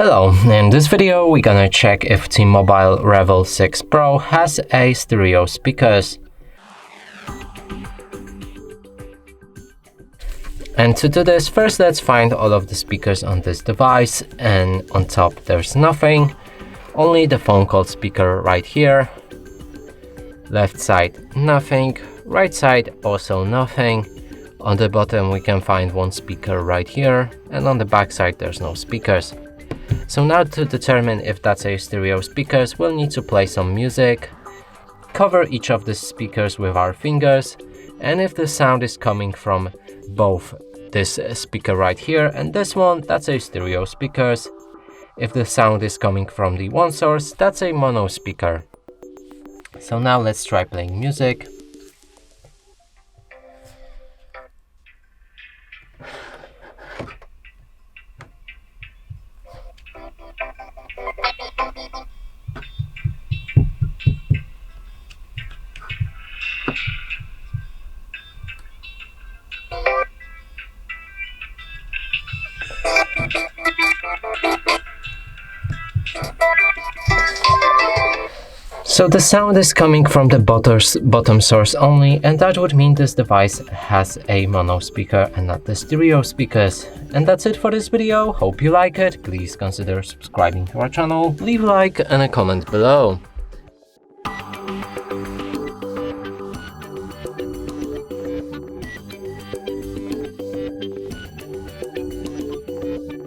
Hello, in this video we're gonna check if T-MOBILE Revvl 6 Pro has a stereo speakers. And to do this, first let's find all of the speakers on this device, and on top there's nothing, only the phone call speaker right here. Left side nothing, right side also nothing. On the bottom we can find one speaker right here, and on the back side there's no speakers. So now to determine if that's a stereo speakers, we'll need to play some music, cover each of the speakers with our fingers, and if the sound is coming from both this speaker right here and this one, that's a stereo speakers. If the sound is coming from the one source, that's a mono speaker. So now let's try playing music. So the sound is coming from the bottom source only, and that would mean this device has a mono speaker and not the stereo speakers. And that's it for this video. Hope you like it. Please consider subscribing to our channel, leave a like and a comment below.